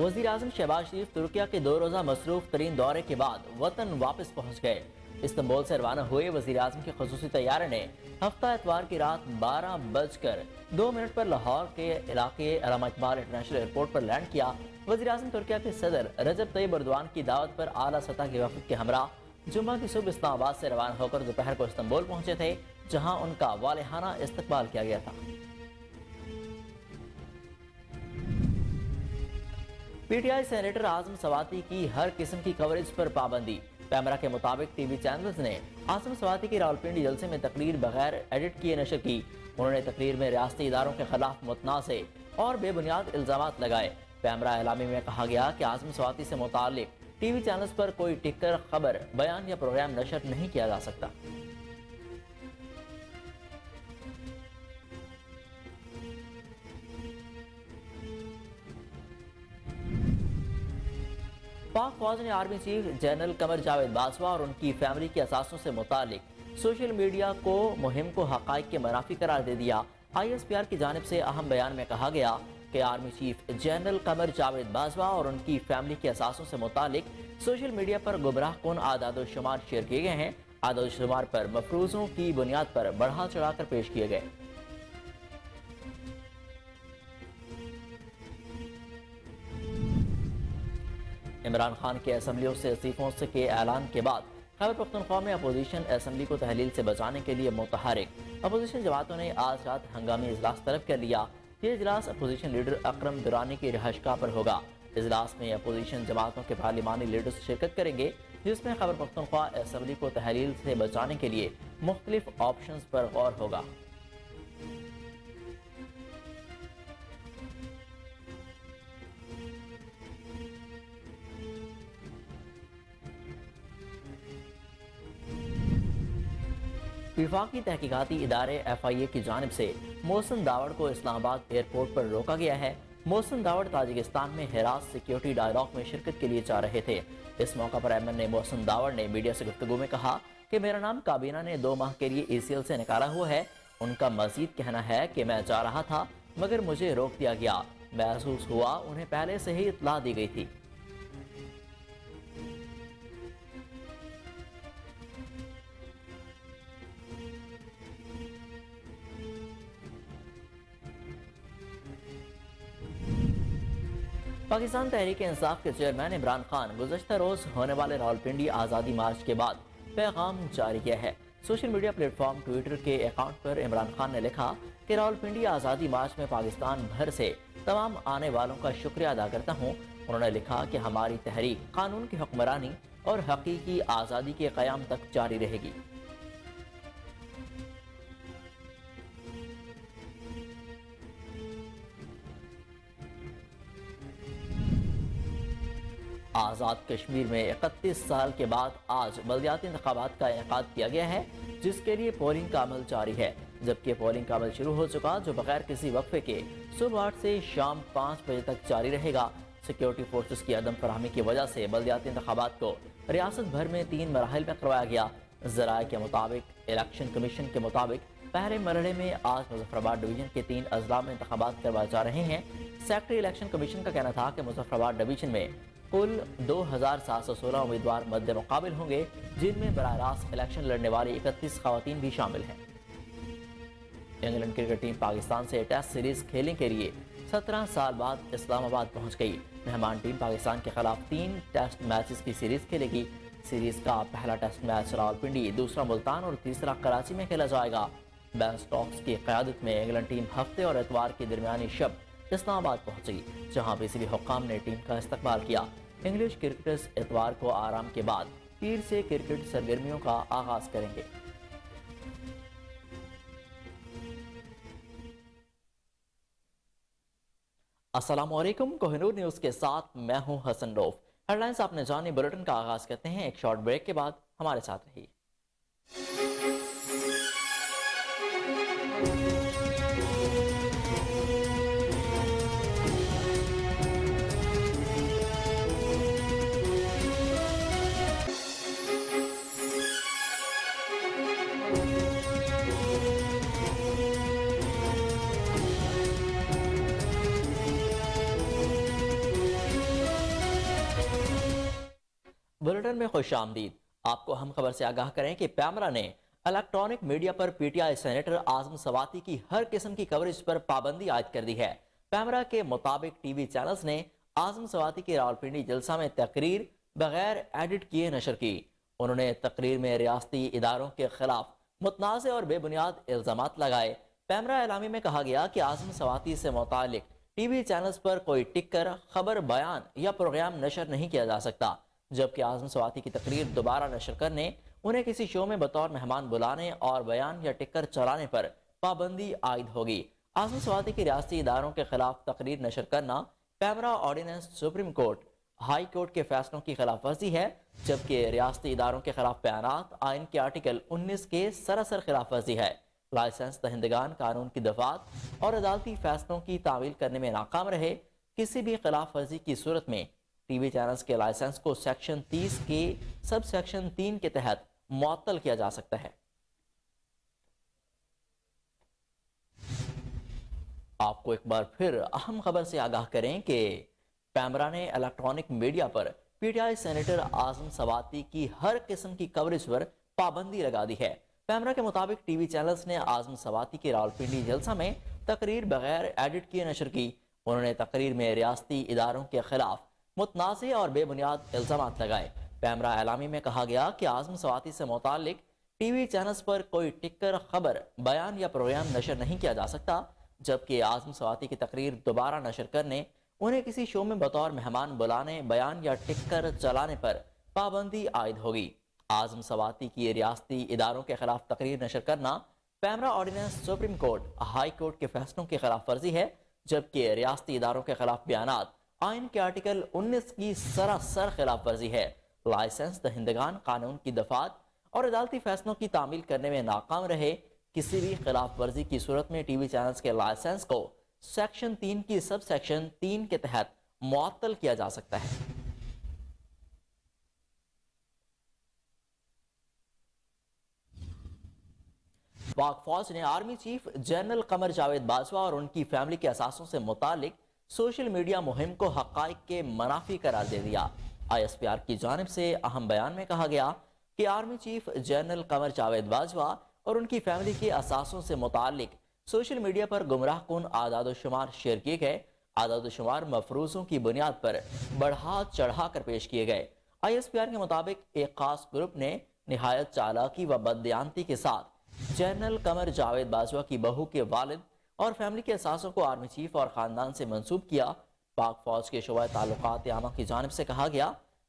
वज़ीर आज़म शहबाज शरीफ तुर्किया के 2 रोज़ा मसरूफ तरीन दौरे के बाद वतन वापस पहुँच गए। इस्तांबुल से रवाना हुए वज़ीर आज़म के ख़ुसूसी तैयारे ने हफ्ता एतवार की रात 12:02 पर लाहौर के इलाके अल्लामा इकबाल इंटरनेशनल एयरपोर्ट पर लैंड किया। वज़ीर आज़म तुर्किया के सदर रजब तैयब एर्दोआन की दावत पर आला सतह के वफ़द के हमरा जुम्मा की सुबह इस्लामाबाद से रवाना होकर दोपहर को इस्तांबुल पहुंचे थे, जहां उनका वालिहाना इस्तकबाल किया गया था। पीटीआई सेनेटर आजम सवाती की हर किस्म की कवरेज पर पाबंदी। पैमरा के मुताबिक टीवी चैनल्स ने आजम सवाती की रावलपिंडी जलसे में तकरीर बगैर एडिट किए नशर की। उन्होंने तकरीर में रियासती इदारों के खिलाफ मुतनाज़े और बेबुनियाद इल्जामात लगाए। पैमरा एलामी में कहा गया कि आजम सवाती से मुताल्लिक टीवी चैनल्स पर कोई टिकर, खबर, बयान या प्रोग्राम नशर नहीं किया जा सकता। पाक फौज ने army chief general Qamar Javed Bajwa और उनकी फैमिली के असासों से मुतालिक सोशल मीडिया को मुहिम को हकाइक के मुनाफी करार दे दिया। ISPR की जानिब से अहम बयान में कहा गया कि army chief general Qamar Javed Bajwa और उनकी फैमिली के असासों से मुतालिक सोशल मीडिया पर गुमराह कुन आदाद शुमार शेयर किए गए हैं। आदाद शुमार पर मफरूजों की बुनियाद पर बढ़ा चढ़ाकर पेश किए गए। इमरान खान के असम्बलियों से इस्तीफों के ऐलान के बाद खैबर पख्तूनख्वा में अपोजिशन असम्बली को तहलील से बचाने के लिए मुतहरिक अपोजिशन जमातों ने आज रात हंगामी इजलास तलब कर लिया। ये इजलास अपोजिशन लीडर अकरम दुरानी की रिहाइशगाह पर होगा। इजलास में अपोजिशन जमातों के पार्लिमानी लीडर्स शिरकत करेंगे, जिसमें खैबर पख्तूनख्वा असम्बली को तहलील से बचाने के लिए मुख्तलिफ ऑप्शंस पर गौर होगा। विफाकी तहकीकाती इदारे FIA की जानिब से मोहसिन दावड़ को इस्लामाबाद एयरपोर्ट पर रोका गया है। मोहसिन दावड़ ताजिकिस्तान में हिरास सिक्योरिटी डायलॉग में शिरकत के लिए जा रहे थे। इस मौका पर MN मोहसिन दावड़ ने मीडिया से गुफ्तगू में कहा कि मेरा नाम काबीना ने 2 माह के लिए ACL से निकाला हुआ है। उनका मजीद कहना है कि मैं जा रहा था मगर मुझे रोक दिया गया। महसूस हुआ उन्हें पहले से ही इत्तला दी गई थी। पाकिस्तान तहरीक इंसाफ के चेयरमैन इमरान खान गुज़श्ता रोज होने वाले रावलपिंडी आज़ादी मार्च के बाद पैगाम जारी किया है। सोशल मीडिया प्लेटफॉर्म ट्विटर के अकाउंट पर इमरान खान ने लिखा कि रावलपिंडी आज़ादी मार्च में पाकिस्तान भर से तमाम आने वालों का शुक्रिया अदा करता हूँ। उन्होंने लिखा कि हमारी तहरीक कानून की हुक्मरानी और हकीकी आज़ादी के क़याम तक जारी रहेगी। आज़ाद कश्मीर में 31 साल के बाद आज बल्दियाती इंतखाबात का इनेकाद किया गया है, जिसके लिए पोलिंग का अमल जारी है। जबकि पोलिंग का अमल शुरू हो चुका, जो बगैर किसी वक्फे के सुबह 8 से शाम 5 बजे तक जारी रहेगा। सिक्योरिटी फोर्सेस की अदम फराहमी की वजह से बल्दियाती इंतखाबात को रियासत भर में 3 मराहिल में करवाया गया। ज़राए के मुताबिक इलेक्शन कमीशन के मुताबिक पहले मरहले में आज मुजफ्फराबाद डिवीजन के 3 अजला में इंतखाबात करवाए जा रहे हैं। सेक्रेटरी इलेक्शन कमीशन का कहना था कि मुजफ्फराबाद डिवीजन में कुल 2716 उम्मीदवार मद्दे मुकाबिल होंगे, जिनमें बराह रास्त इलेक्शन लड़ने वाली 31 खवातीन भी शामिल हैं। इंग्लैंड क्रिकेट टीम पाकिस्तान से टेस्ट सीरीज खेलने के लिए 17 साल बाद इस्लामाबाद पहुंच गई। मेहमान टीम पाकिस्तान के खिलाफ 3 टेस्ट मैचेस की सीरीज खेलेगी। सीरीज का पहला टेस्ट मैच रावलपिंडी, दूसरा मुल्तान और तीसरा कराची में खेला जाएगा। बेन स्टोक्स की क़यादत में इंग्लैंड टीम हफ्ते और एतवार की दरमियानी शब इस्लामाबाद पहुंची, जहां PCB हुक्काम ने टीम का इस्तकबाल किया। इंग्लिश क्रिकेटर्स एतवार को आराम के बाद पीर से क्रिकेट सरगर्मियों का आगाज करेंगे। अस्सलाम वालेकुम, कोहिनूर न्यूज के साथ मैं हूं हसन रऊफ। हेडलाइंस आपने जानी, बुलेटिन का आगाज करते हैं एक शॉर्ट ब्रेक के बाद। हमारे साथ रहिए। बुलेटिन में खुश आमदीद। आपको हम खबर से आगाह करें कि पैमरा ने इलेक्ट्रॉनिक मीडिया पर पीटीआई सेनेटर आजम सवाती की हर किस्म की कवरेज पर पाबंदी आयद कर दी है। पैमरा के मुताबिक टीवी चैनल्स ने आजम सवाती की रावलपिंडी जलसा में तकरीर बगैर एडिट किए नशर की। उन्होंने तकरीर में रियासती इदारों के खिलाफ मुतनाज़ और बेबुनियाद इल्जामात लगाए। पैमरा एलामी में कहा गया कि आजम सवाती से मुतालिक टीवी चैनल्स पर कोई टिक्कर, खबर, बयान या प्रोग्राम नशर नहीं किया जा सकता, जबकि आजम सवाती की तकरीर दोबारा नशर करने, उन्हें किसी शो में बतौर मेहमान बुलाने और बयान या टिक्कर चलाने पर पाबंदी आयद होगी। आजम सवाती की रियासती इदारों के खिलाफ तकरीर नशर करना PEMRA ordinance supreme court, high court के फैसलों की खिलाफ वर्जी है, जबकि रियासती इदारों के खिलाफ बयानात आइन के आर्टिकल 19 के सरासर खिलाफ वर्जी है। लाइसेंस दहिंदगान कानून की दफात और अदालती फैसलों की तामील करने में नाकाम रहे, किसी भी खिलाफ वर्जी की सूरत में टीवी चैनल्स के लाइसेंस को सेक्शन 30 के सब सेक्शन 3 के तहत मुअत्तल किया जा सकता है। आपको एक बार फिर अहम खबर से आगाह करें कि पैमरा ने इलेक्ट्रॉनिक मीडिया पर पीटीआई सेनेटर आजम सवाती की हर किस्म की कवरेज पर पाबंदी लगा दी है। पैमरा के मुताबिक टीवी चैनल्स ने आजम सवाती की रावलपिंडी जलसा में तकरीर बगैर एडिट किए नशर की। उन्होंने तकरीर में रियासती इदारों के खिलाफ मुतनाज़े और बेबुनियाद इल्जामात लगाए। पैमरा एलामी में कहा गया कि आजम सवाती से मुतालिक टीवी चैनल्स पर कोई टिक्कर, खबर, बयान या प्रोग्राम नशर नहीं किया जा सकता, जबकि आजम सवाती की तकरीर दोबारा नशर करने, उन्हें किसी शो में बतौर मेहमान बुलाने, बयान या टिक्कर चलाने पर पाबंदी आयद होगी। आजम सवाती की रियासती इदारों के खिलाफ तकरीर नशर करना PEMRA ordinance supreme court, high court के फैसलों की खिलाफ वर्जी है, जबकि रियासती इदारों के खिलाफ बयानात आइन के आर्टिकल 19 की सरासर खिलाफ वर्जी है। लाइसेंस दहिंदगान कानून की दफात और अदालती फैसलों की तामील करने में नाकाम रहे, किसी भी खिलाफ वर्जी की सूरत में टीवी चैनल्स के लाइसेंस को सेक्शन 3 की सब सेक्शन 3 के तहत मुअत्तल किया जा सकता है। पाक फौज ने army chief general Qamar Javed Bajwa और उनकी फैमिली के असासों से मुतालिक सोशल मीडिया मुहिम को हक़ाइक़ के मनाफी करार दे दिया। ISPR की जानिब से अहम बयान में कहा गया कि army chief general Qamar Javed Bajwa और उनकी फैमिली के असासों से मुतालिक सोशल मीडिया पर गुमराह कुन आदाद-ओ-शुमार शेयर किए गए। आदाद-ओ-शुमार मफरूजों की बुनियाद पर बढ़ा चढ़ा कर पेश किए गए। ISPR के मुताबिक एक खास ग्रुप ने निहायत चालाकी व बददियानती के साथ जनरल कमर जावेद बाजवा की बहू के वालिद और फैमिली के असासों को आर्मी चीफ और ख़ानदान से मंसूब किया। पाक फौज के शोबा ताल्लुकात आमा की जानिब से कहा गया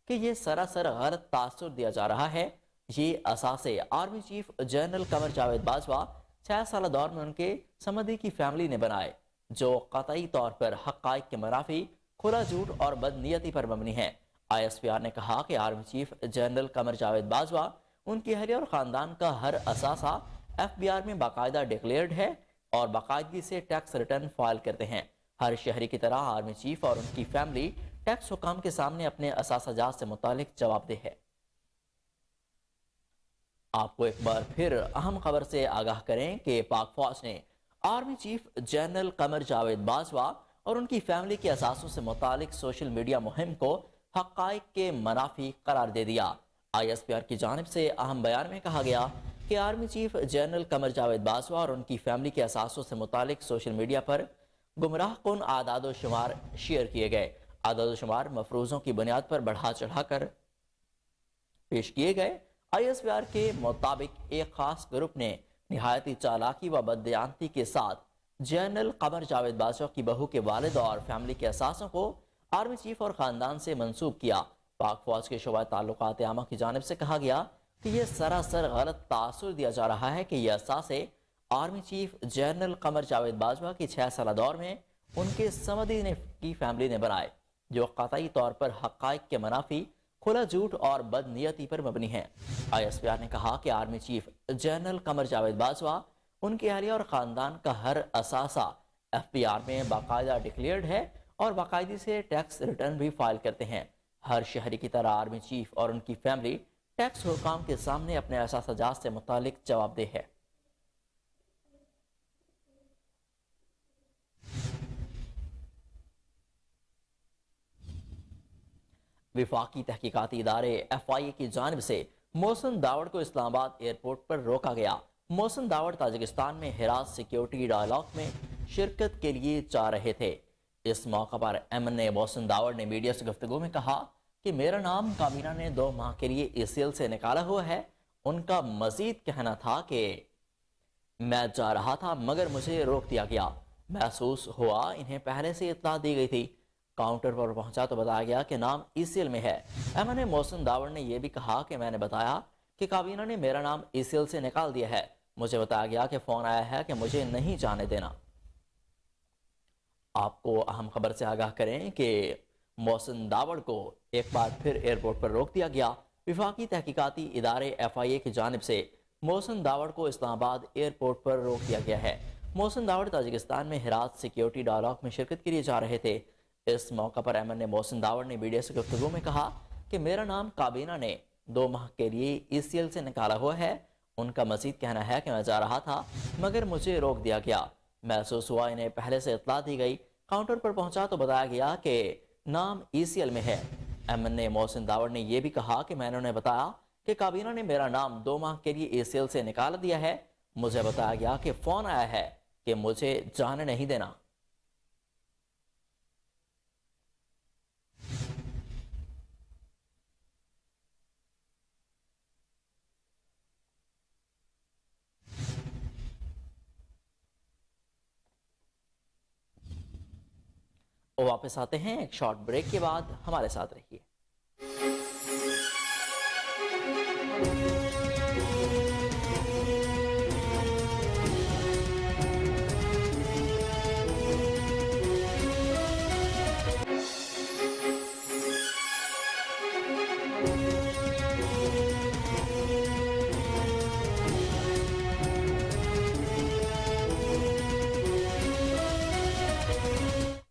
कि यह सरासर गलत तासुर दिया जा रहा है। ये असासे army chief general Qamar Javed Bajwa 6 साल दौर में उनके समधी की फैमिली ने बनाए, जो कतई तौर पर हक़ाइक़ के मनाफी, खुला झूठ और बदनीयती पर मबनी है। ISPR ने कहा कि army chief general Qamar Javed Bajwa, उनकी अहलिया और ख़ानदान का हर असासा FBR में बाकायदा डिक्लेयर्ड है और बाकायदगी से टैक्स रिटर्न फाइल करते हैं। हर शहरी की तरह आर्मी चीफ और उनकी फैमिली टैक्स हुकाम के सामने अपने असासाजात से मुतालिक जवाबदेह है। आपको एक बार फिर अहम खबर से आगाह करें कि पाक फौज ने army chief general Qamar Javed Bajwa और उनकी फैमिली के असासों से मुतालिक सोशल मीडिया मुहिम को हक़ाइक़ के मनाफी करार दे दिया। ISPR की जानिब से अहम बयान में कहा गया कि army chief general Qamar Javed Bajwa और उनकी फैमिली के असासों से मुतालिक सोशल मीडिया पर गुमराह कुन आदाद-ओ-शुमार शेयर किए गए। आदाद-ओ-शुमार मफरूजों की बुनियाद पर बढ़ा चढ़ा कर पेश किए गए। ISPR के मुताबिक एक खास ग्रुप ने निहायती चालाकी व बददियानती के साथ जनरल कमर जावेद बाजवा की बहू के वालिद और फैमिली के असासों को आर्मी चीफ और ख़ानदान से मंसूब किया। पाक फौज के शोबा ताल्लुकात आमा की जानिब से कहा गया कि यह सरासर गलत तासुर दिया जा रहा है कि यह असासे army chief general Qamar Javed Bajwa की 6 साल दौर में उनके समधी की फैमिली ने बनाए, जो कतई तौर पर हक़ाइक़ के मनाफी, खुला झूठ और बदनीयती पर मबनी है। ISPR ने कहा कि army chief general Qamar Javed Bajwa, उनकी अहलिया और ख़ानदान का हर असासा FBR में बाकायदा डिक्लेयर्ड है और बाकायदे से टैक्स रिटर्न भी फाइल करते हैं। हर शहरी की तरह आर्मी चीफ और उनकी फैमिली टैक्स हुकाम के सामने अपने असासाजात से मुतालिक जवाबदेह है। वफाकी तहकीकाती इदारे FIA की जानिब से मोहसिन दावड़ को इस्लामाबाद एयरपोर्ट पर रोका गया। मोहसिन दावड़ ताजिकिस्तान में हिरात सिक्योरिटी डायलॉग में शिरकत के लिए जा रहे थे। इस मौका पर MNA मोहसिन दावड़ ने मीडिया से गुफ्तगू में कहा कि मेरा नाम काबीना ने 2 माह के लिए ACL से निकाला हुआ है। उनका मजीद कहना था कि मैं जा रहा था मगर मुझे रोक दिया गया। महसूस हुआ इन्हें पहले से इत्तला दी गई थी। काउंटर पर पहुंचा तो बताया गया कि नाम ECL में है। MNA मोहसिन दावड़ ने यह भी कहा कि मैंने बताया कि काबीना ने मेरा नाम ECL से निकाल दिया है। मुझे बताया गया कि फोन आया है कि मुझे नहीं जाने देना। आपको अहम खबर से आगाह करें कि मोहसिन दावड़ को एक बार फिर एयरपोर्ट पर रोक दिया गया। वफाकी तहकीकाती इदारे FIA की जानिब से मोहसिन दावड़ को इस्लामाबाद एयरपोर्ट पर रोक दिया गया है। मोहसिन दावड़ ताजिकिस्तान में हिरात सिक्योरिटी डायलॉग में शिरकत के लिए जा रहे थे। इस मौका पर MNA मोहसिन दावड़ ने मीडिया से गुफ्तगू में कहा कि मेरा नाम काबीना ने 2 माह के लिए ECL से निकाला हुआ है। उनका मजीद कहना है कि मैं जा रहा था मगर मुझे रोक दिया गया। महसूस हुआ इन्हें पहले से इत्तला दी गई। काउंटर पर पहुंचा तो बताया गया कि नाम ECL में है। MNA मोहसिन दावड़ ने यह भी कहा कि मैंने उन्हें बताया कि काबीना ने मेरा नाम 2 माह के लिए ACL से निकाल दिया है। मुझे बताया गया कि फोन आया है कि मुझे जाने नहीं देना। वापस आते हैं एक शॉर्ट ब्रेक के बाद, हमारे साथ रहिए।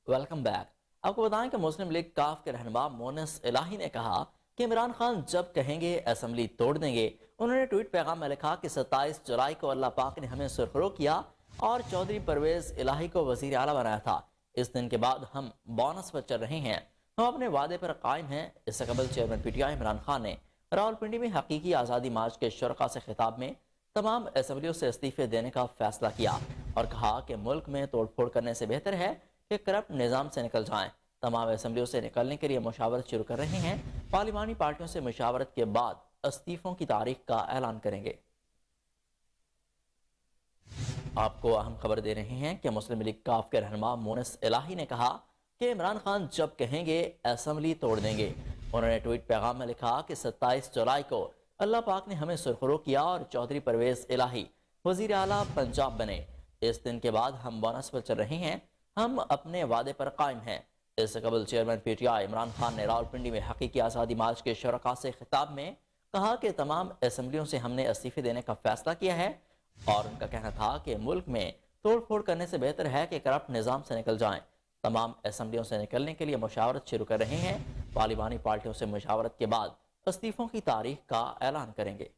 Welcome back. आपको बताएं कि मुस्लिम लीग काफ के रहनुमा मोनस इलाही ने कहा कि इमरान खान जब कहेंगे असेंबली तोड़ देंगे। उन्होंने ट्वीट पैगाम में लिखा कि 27 जुलाई को अल्लाह पाक ने हमें सुरखरू किया और चौधरी परवेज इलाही को वजीर आला बनाया था। इस दिन के बाद हम बोनस पर चल रहे हैं। हम अपने वादे पर कायम हैं। इससे कबल चेयरमैन PTI इमरान खान ने रावलपिंडी में हकीकी आज़ादी मार्च के शुरका से खिताब में तमाम असेंबलियों से इस्तीफे देने का फैसला किया और कहा कि मुल्क में तोड़फोड़ करने से बेहतर है कि करप्ट निज़ाम से निकल जाएं। तमाम असेंबलियों से निकलने के लिए मुशावरत शुरू कर रहे हैं। पार्लिमानी पार्टियों से मुशावरत के बाद इस्तीफों की तारीख का ऐलान करेंगे। आपको अहम खबर दे रहे हैं कि मुस्लिम लीग काफ के रहनुमा मोनस इलाही ने कहा कि इमरान खान जब कहेंगे असेंबली तोड़ देंगे। उन्होंने ट्वीट पैगाम में लिखा कि 27 जुलाई को अल्लाह पाक ने हमें सुरखरू किया और चौधरी परवेज इलाही वजीर आला पंजाब बने। इस दिन के बाद हम बोनस पर चल रहे हैं। हम अपने वादे पर कायम हैं। इससे कबल चेयरमैन PTI इमरान खान ने रावलपिंडी में हकीकी आज़ादी मार्च के शुरका से खिताब में कहा कि तमाम असेंबलियों से हमने इस्तीफे देने का फैसला किया है और उनका कहना था कि मुल्क में तोड़ फोड़ करने से बेहतर है कि करप्ट निज़ाम से निकल जाएं। तमाम असेंबलियों से निकलने के लिए मुशावरत शुरू कर रहे हैं। पार्लिमानी पार्टियों से मुशावरत के बाद इस्तीफों की तारीख का ऐलान करेंगे।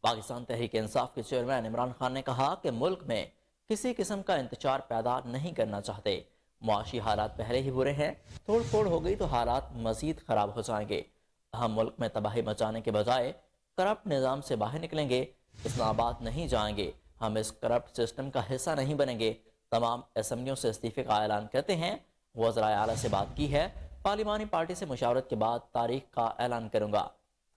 पाकिस्तान तहरीक इंसाफ के चेयरमैन इमरान खान ने कहा कि मुल्क में किसी किस्म का इंतजार पैदा नहीं करना चाहते। मुआशी हालात पहले ही बुरे हैं। तोड़ फोड़ हो गई तो हालात मजीद खराब हो जाएंगे। हम मुल्क में तबाही मचाने के बजाय करप्ट निज़ाम से बाहर निकलेंगे। इस्लामाबाद नहीं जाएंगे। हम इस करप्ट सिस्टम का हिस्सा नहीं बनेंगे। तमाम असेंबलियों से इस्तीफे का ऐलान करते हैं। वज़राए आला से बात की है। पार्लिमानी पार्टी से मुशावरत के बाद तारीख का ऐलान करूंगा।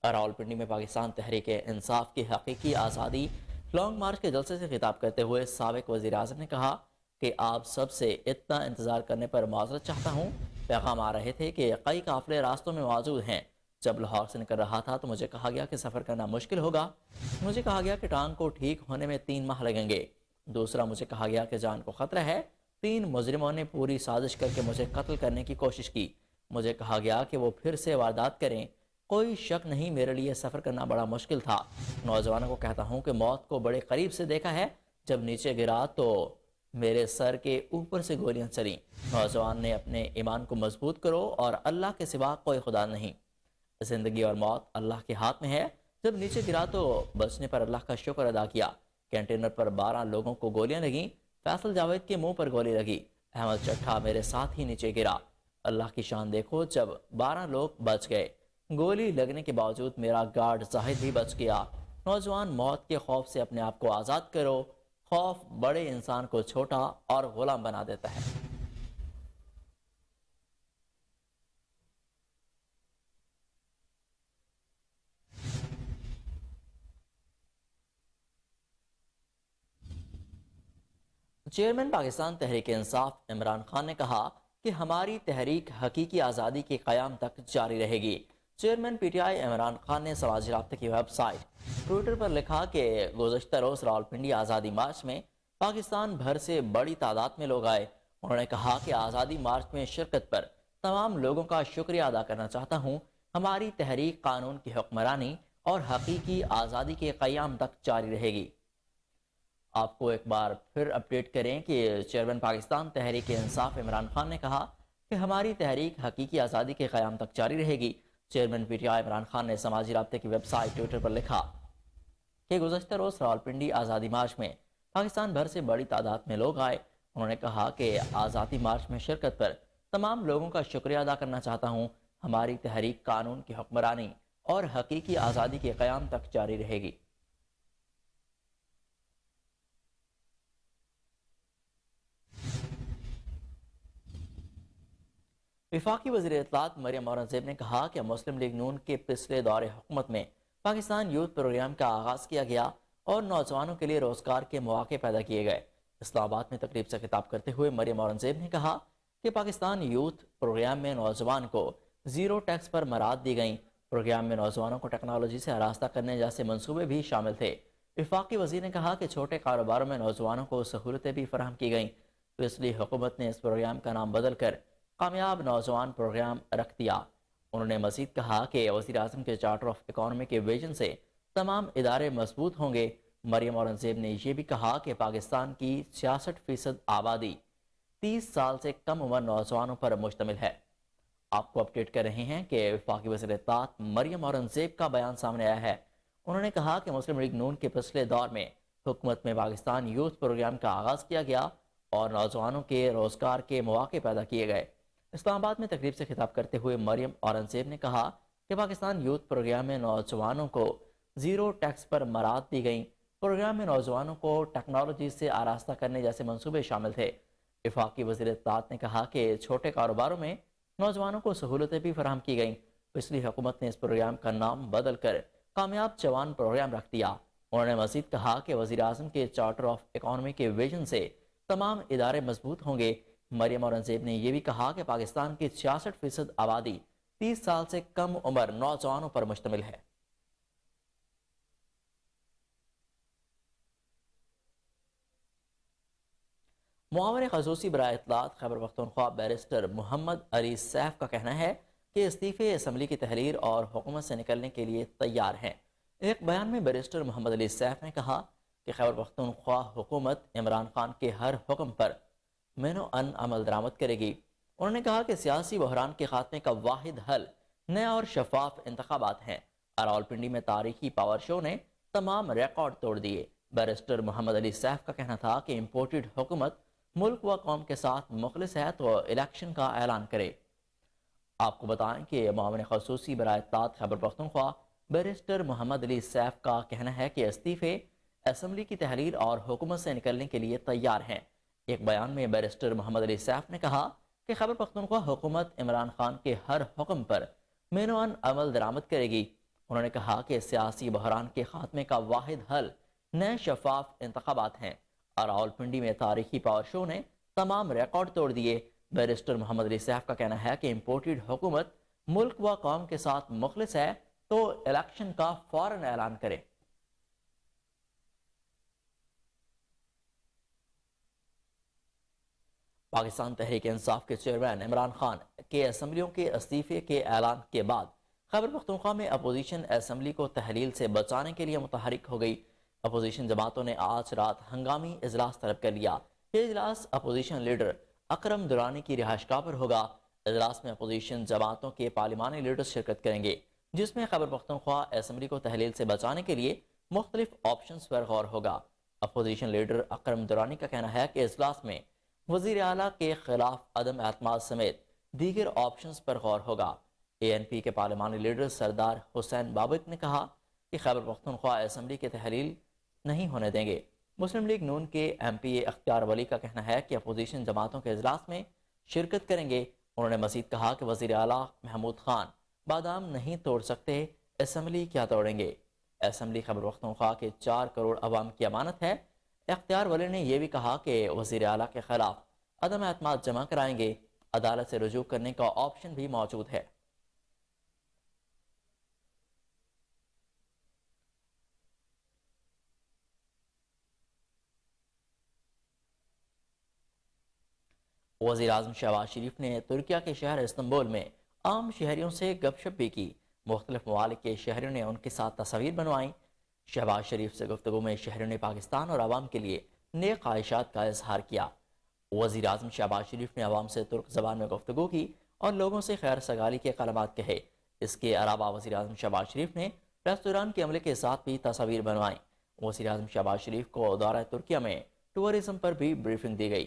रावलपिंडी में पाकिस्तान तहरीक इंसाफ की हकीकी आज़ादी लॉन्ग मार्च के जलसे से खिताब करते हुए साबिक वज़ीर आज़म ने कहा कि आप सबसे इतना इंतज़ार करने पर माज़रत चाहता हूँ। पैगाम आ रहे थे कि कई काफ़िले रास्तों में मौजूद हैं। जब लाहौर से निकल रहा था तो मुझे कहा गया कि सफ़र करना मुश्किल होगा। मुझे कहा गया कि टांग को ठीक होने में 3 माह लगेंगे। दूसरा, मुझे कहा गया कि जान को ख़तरा है। 3 मुजरिमों ने पूरी साजिश करके मुझे कत्ल करने की कोशिश की। मुझे कहा गया कि वो फिर से वारदात करें। कोई शक नहीं, मेरे लिए सफ़र करना बड़ा मुश्किल था। नौजवानों को कहता हूँ कि मौत को बड़े करीब से देखा है। जब नीचे गिरा तो मेरे सर के ऊपर से गोलियां चली। नौजवान ने अपने ईमान को मजबूत करो और अल्लाह के सिवा कोई खुदा नहीं। जिंदगी और मौत अल्लाह के हाथ में है। जब नीचे गिरा तो बचने पर अल्लाह का शुक्र अदा किया। कंटेनर पर 12 लोगों को गोलियां लगीं। फैसल जावेद के मुंह पर गोली लगी, अहमद चट्ठा मेरे साथ ही नीचे गिरा। अल्लाह की शान देखो, जब 12 लोग बच गए। गोली लगने के बावजूद मेरा गार्ड जाहिद भी बच गया। नौजवान, मौत के खौफ से अपने आप को आज़ाद करो। खौफ बड़े इंसान को छोटा और गुलाम बना देता है। चेयरमैन पाकिस्तान तहरीक इंसाफ इमरान खान ने कहा कि हमारी तहरीक हकीकी आज़ादी के क़याम तक जारी रहेगी। चेयरमैन पीटीआई इमरान खान ने समाजी राब्ते की वेबसाइट ट्विटर पर लिखा कि गुज़श्ता रोज़ रावलपिंडी आज़ादी मार्च में पाकिस्तान भर से बड़ी तादाद में लोग आए। उन्होंने कहा कि आज़ादी मार्च में शिरकत पर तमाम लोगों का शुक्रिया अदा करना चाहता हूँ। हमारी तहरीक कानून की हुक्मरानी और हकीकी आज़ादी के क़याम तक जारी रहेगी। आपको एक बार फिर अपडेट करें कि चेयरमैन पाकिस्तान तहरीक इंसाफ इमरान खान ने कहा कि हमारी तहरीक हकीकी आज़ादी के क़याम तक जारी रहेगी। चेयरमैन पीटीआई इमरान खान ने समाजी राब्ते की वेबसाइट ट्विटर पर लिखा कि गुज़श्ता रोज़ रावलपिंडी आज़ादी मार्च में पाकिस्तान भर से बड़ी तादाद में लोग आए। उन्होंने कहा कि आज़ादी मार्च में शिरकत पर तमाम लोगों का शुक्रिया अदा करना चाहता हूँ। हमारी तहरीक कानून की हुक्मरानी और हकीकी आज़ादी के क़याम तक जारी रहेगी। वफाकी वज़ीर इत्तलात मरियम औरंगज़ेब ने कहा कि मुस्लिम लीग नून के पिछले दौरे हुकूमत में पाकिस्तान यूथ प्रोग्राम का आगाज़ किया गया और नौजवानों के लिए रोज़गार के मौके पैदा किए गए। इस्लामाबाद में तकरीब से खिताब करते हुए मरियम औरंगज़ेब ने कहा कि पाकिस्तान यूथ प्रोग्राम में नौजवान को ज़ीरो टैक्स पर मराद दी गई। प्रोग्राम में नौजवानों को टेक्नोलॉजी से आरास्ता करने जैसे मनसूबे भी शामिल थे। वफाकी वज़ीर ने कहा कि छोटे कारोबारों में नौजवानों को सहूलतें भी फराहम की गईं, तो इसलिए हुकूमत ने इस प्रोग्राम का नाम बदल कर कामयाब नौजवान प्रोग्राम रख दिया। उन्होंने मजीद कहा कि वज़ीर आज़म के चार्टर ऑफ इकॉनमी के विजन से तमाम इदारे मजबूत होंगे। मरियम औरंगज़ेब ने यह भी कहा कि पाकिस्तान की 66% आबादी 30 साल से कम उम्र नौजवानों पर मुश्तमिल है। आपको अपडेट कर रहे हैं कि वफाकी वज़ीर इत्तलात मरियम औरंगज़ेब का बयान सामने आया है। उन्होंने कहा कि मुस्लिम लीग नून के पिछले दौर में हुकूमत में पाकिस्तान यूथ प्रोग्राम का आगाज़ किया गया और नौजवानों के रोज़गार के मौके पैदा किए गए। इस्लामाबाद में तकरीब से खिताब करते हुए मरियम औरंगज़ेब ने कहा कि पाकिस्तान यूथ प्रोग्राम में नौजवानों को ज़ीरो टैक्स पर मराद दी गई। प्रोग्राम में नौजवानों को टेक्नोलॉजी से आरास्ता करने जैसे मंसूबे शामिल थे। वफाकी वज़ीर इत्तलात ने कहा कि छोटे कारोबारों में नौजवानों को सहूलतें भी फराहम की गईं, इसलिए हुकूमत ने इस प्रोग्राम का नाम बदल कर कामयाब जवान प्रोग्राम रख दिया। उन्होंने मज़ीद कहा कि वज़ीर आज़म के चार्टर ऑफ इकॉनमी के विजन से तमाम इदारे मजबूत होंगे। मरियम औरंगज़ेब ने यह भी कहा कि पाकिस्तान की 66% आबादी 30 साल से कम उम्र नौजवानों पर मुश्तमिल है। मुआवर ख़ुसूसी बराए इत्तलात खैबर पख्तूनख्वा बैरिस्टर मोहम्मद अली सैफ का कहना है कि इस्तीफ़े असम्बली की तहरीर और हुकूमत से निकलने के लिए तैयार हैं। एक बयान में बैरिस्टर मोहम्मद अली सैफ ने कहा कि खैबर पख्तूनख्वा हुकूमत इमरान खान के हर हुक्म पर मेनो अन अमल दरामद करेगी। उन्होंने कहा कि सियासी बहरान के खात्मे का वाहिद हल नया और शफाफ इंतखाबात हैं। रावलपिंडी में तारीखी पावर शो ने तमाम रिकॉर्ड तोड़ दिए। बैरिस्टर मोहम्मद अली सैफ का कहना था कि इम्पोर्टेड हुकूमत मुल्क व कौम के साथ मुखलिस है तो इलेक्शन का ऐलान करे। आपको बताएं कि मामले ख़ुसूसी बराए इत्तलात खैबर पख्तूनख्वा बैरिस्टर मोहम्मद अली सैफ का कहना है कि इस्तीफ़े असम्बली की तहरीर और हुकूमत से निकलने के लिए तैयार हैं। एक बयान में बैरिस्टर मोहम्मद अली सैफ ने कहा कि खैबर पख्तूनख्वा हुकूमत इमरान खान के हर हुक्म पर मेनो अन अमल दरामद करेगी। उन्होंने कहा कि सियासी बहरान के खात्मे का वाहिद हल नए शफाफ इंतखाबात हैं। रावलपिंडी में तारीखी पावर शो ने तमाम रिकॉर्ड तोड़ दिए। बैरिस्टर मोहम्मद अली सैफ का कहना है कि इम्पोर्टेड हुकूमत मुल्क व कौम के साथ मुखलिस है तो इलेक्शन का फौरन ऐलान करे। पाकिस्तान तहरीक इंसाफ के चेयरमैन इमरान खान के असम्बलियों के इस्तीफे के ऐलान के बाद खैबर पख्तूनख्वा में अपोजिशन असम्बली को तहलील से बचाने के लिए मुतहरिक हो गई। अपोजिशन जमातों ने आज रात हंगामी इजलास तलब कर लिया। ये इजलास अपोजिशन लीडर अकरम दुरानी की रिहाइशगाह पर होगा। इजलास में अपोजिशन जमातों के पार्लिमानी लीडर शिरकत करेंगे, जिसमें खैबर पख्तूनख्वा असम्बली को तहलील से बचाने के लिए मुख्तलिफ ऑप्शंस पर गौर होगा। اپوزیشن لیڈر اکرم درانی کا کہنا ہے کہ اجلاس میں وزیر اعلیٰ کے خلاف عدم اعتماد سمیت دیگر آپشنز پر غور ہوگا۔ ANP کے پارلیمانی لیڈر سردار حسین بابک نے کہا کہ خیبر پختونخوا اسمبلی کی تحلیل نہیں ہونے دیں گے۔ مسلم لیگ نون کے MP اختیار ولی کا کہنا ہے کہ اپوزیشن جماعتوں کے اجلاس میں شرکت کریں گے۔ انہوں نے مزید کہا کہ وزیر اعلیٰ محمود خان بادام نہیں توڑ سکتے، اسمبلی کیا توڑیں گے۔ اسمبلی خیبر پختونخوا کے 4 کروڑ عوام کی امانت ہے۔ اختیار ولی نے یہ بھی کہا کہ وزیر اعلیٰ کے خلاف عدم اعتماد جمع کرائیں گے۔ عدالت سے رجوع کرنے کا آپشن بھی موجود ہے۔ وزیر اعظم شہباز شریف نے ترکیہ کے شہر استنبول میں عام شہریوں سے گپ شپ بھی کی۔ مختلف ممالک کے شہریوں نے ان کے ساتھ تصاویر بنوائیں۔ شہباز شریف سے گفتگو میں شہریوں نے پاکستان اور عوام کے لیے نیک خواہشات کا اظہار کیا۔ وزیر اعظم شہباز شریف نے عوام سے ترک زبان میں گفتگو کی اور لوگوں سے خیر سگالی کے کلمات کہے۔ اس کے علاوہ وزیر اعظم شہباز شریف نے ریستوران کے عملے کے ساتھ بھی تصاویر بنوائیں۔ وزیر اعظم شہباز شریف کو دورہ ترکیہ میں ٹورزم پر بھی بریفنگ دی گئی۔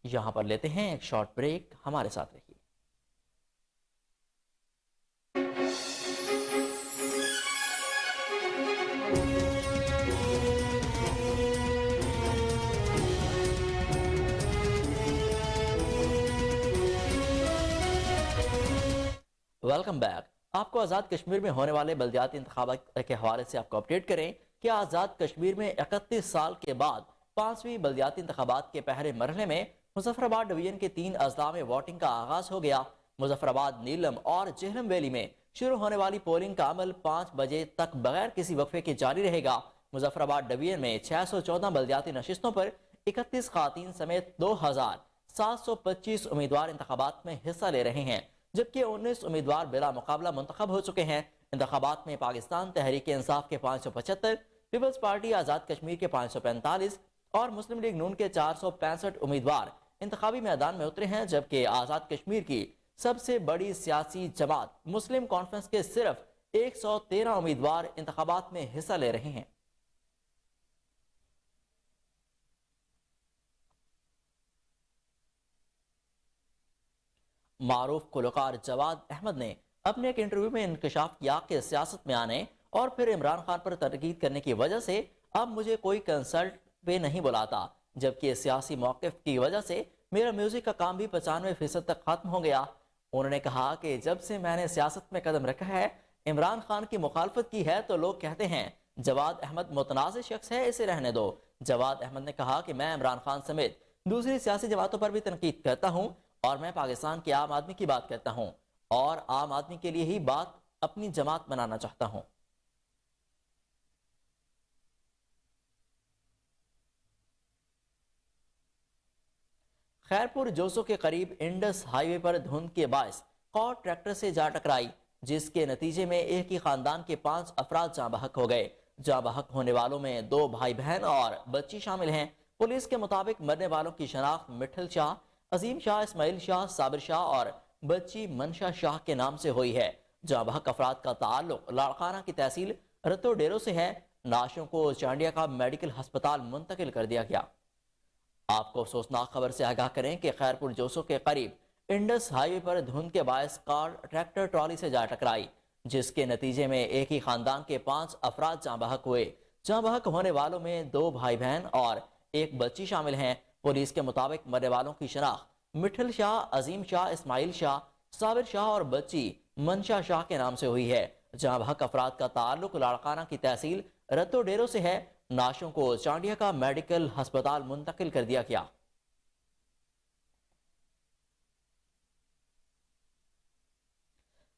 یہاں پر لیتے ہیں ایک شارٹ بریک، ہمارے ساتھ رہیے۔ Welcome back. آپ کو آزاد کشمیر میں ہونے والے بلدیاتی انتخابات کے حوالے سے آپ کو اپڈیٹ کریں کہ آزاد کشمیر میں 31 سال کے بعد 5ویں بلدیاتی انتخابات کے پہلے مرحلے میں مظفر آباد ڈویژن کے 3 اضلاع میں ووٹنگ کا آغاز ہو گیا۔ مظفر آباد، نیلم اور جہلم ویلی میں شروع ہونے والی پولنگ کا عمل 5 بجے تک بغیر کسی وقفے کے جاری رہے گا۔ مظفر آباد ڈویژن میں 614 بلدیاتی نشستوں پر 31 خواتین سمیت 2725 امیدوار انتخابات میں حصہ لے رہے ہیں، جبکہ 19 امیدوار بلا مقابلہ منتخب ہو چکے ہیں۔ انتخابات میں پاکستان تحریک انصاف کے 575، پیپلز پارٹی آزاد کشمیر کے 545 اور مسلم لیگ نون کے 465 امیدوار انتخابی میدان میں اترے ہیں، جبکہ آزاد کشمیر کی سب سے بڑی سیاسی جماعت مسلم کانفرنس کے صرف 113 امیدوار انتخابات میں حصہ لے رہے ہیں۔ معروف گلوکار جواد احمد نے اپنے ایک انٹرویو میں انکشاف کیا کہ سیاست میں آنے اور پھر عمران خان پر تنقید کرنے کی وجہ سے اب مجھے کوئی کنسرٹ پہ نہیں بلاتا، جبکہ سیاسی موقف کی وجہ سے میرا میوزک کا کام بھی 95% تک ختم ہو گیا۔ انہوں نے کہا کہ جب سے میں نے سیاست میں قدم رکھا ہے، عمران خان کی مخالفت کی ہے، تو لوگ کہتے ہیں جواد احمد متنازع شخص ہے، اسے رہنے دو۔ جواد احمد نے کہا کہ میں عمران خان سمیت دوسری سیاسی جماعتوں پر بھی تنقید کرتا ہوں، اور میں پاکستان کے عام آدمی کی بات کرتا ہوں، اور عام آدمی کے لیے ہی بات اپنی جماعت بنانا چاہتا ہوں۔ خیرپور جوسو کے قریب انڈس ہائی وے پر دھند کے باعث کار ٹریکٹر سے جا ٹکرائی، جس کے نتیجے میں ایک ہی خاندان کے 5 افراد جاں بحق ہو گئے۔ جاں بحق ہونے والوں میں 2 بھائی بہن اور بچی شامل ہیں۔ پولیس کے مطابق مرنے والوں کی شناخت مٹھل شاہ، عظیم شاہ، اسماعیل شاہ، صابر شاہ اور بچی منشا شاہ کے نام سے ہوئی ہے۔ جاں بحق افراد کا تعلق لاڑکانہ کی تحصیل رتو ڈیرو سے ہے۔ لاشوں کو چانڈیا کا میڈیکل ہسپتال منتقل کر دیا گیا۔ آپ کو افسوسناک خبر سے آگاہ کریں کہ خیرپور جوسو کے قریب انڈس ہائی وے پر دھند کے باعث کار ٹریکٹر ٹرالی سے جا ٹکرائی، جس کے نتیجے میں ایک ہی خاندان کے 5 افراد جاں بحق ہوئے۔ جاں بحق ہونے والوں میں 2 بھائی بہن اور ایک بچی شامل ہیں۔ پولیس کے مطابق مرنے والوں کی شناخت مٹھل شاہ، عظیم شاہ، اسماعیل شاہ، صابر شاہ اور بچی منشا شاہ کے نام سے ہوئی ہے۔ جاں بحق افراد کا تعلق لاڑکانہ کی تحصیل رتو ڈیرو سے ہے۔ نعشوں کو چانڈیا کا میڈیکل ہسپتال منتقل کر دیا گیا۔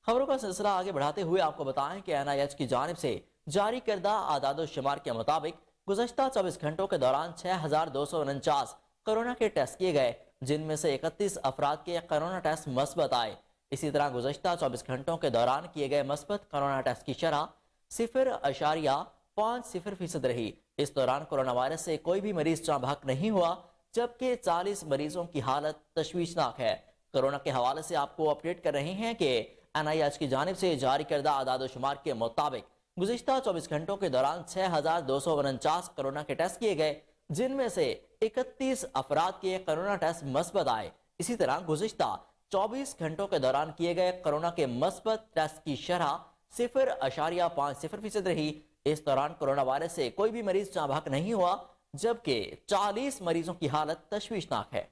خبروں کا سلسلہ آگے بڑھاتے ہوئے آپ کو بتائیں کہ NIH کی جانب سے جاری کردہ اعداد و شمار کے مطابق گزشتہ 24 گھنٹوں کے دوران 6249 کورونا کے ٹیسٹ کیے گئے، جن میں سے 31 افراد کے کورونا ٹیسٹ مثبت آئے۔ اسی طرح گزشتہ 24 گھنٹوں کے دوران کیے گئے مثبت کورونا ٹیسٹ کی شرح 0.50% رہی۔ اس دوران کورونا وائرس سے کوئی بھی مریض جاں بحق نہیں ہوا، جبکہ 40 مریضوں کی حالت تشویشناک ہے۔ کورونا کے حوالے سے آپ کو اپڈیٹ کر رہے ہیں کہ NIH کی جانب سے جاری کردہ اعداد و شمار کے مطابق गुज़िश्ता 24 घंटों के दौरान 6,249 कोरोना के टेस्ट किए गए, जिनमें से 31 अफराद के कोरोना टेस्ट मस्बत आए। इसी तरह गुज़िश्ता 24 घंटों के दौरान किए गए कोरोना के मस्बत टेस्ट की शरह 0.50% रही। इस दौरान कोरोना वायरस से कोई भी मरीज जाँ बहक नहीं हुआ, जबकि 40 मरीजों की हालत तशवीशनाक है।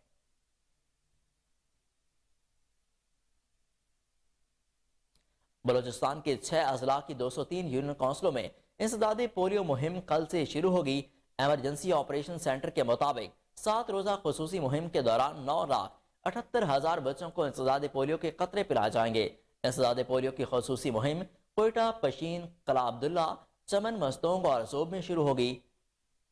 बलूचिस्तान के 6 अजला की 203 यूनियन काउंसिलों में इंसदादी पोलियो मुहिम कल से शुरू होगी। एमरजेंसी ऑपरेशन सेंटर के मुताबिक 7 रोजा खुसूसी मुहिम के दौरान 9,78,000 बच्चों को इंसदादी पोलियो के कतरे पिलाए जाएंगे। इंसदादी पोलियो की खुसूसी मुहिम कोयटा, पशीन, कला अब्दुल्ला, चमन, मस्तोंग और जोब में शुरू होगी।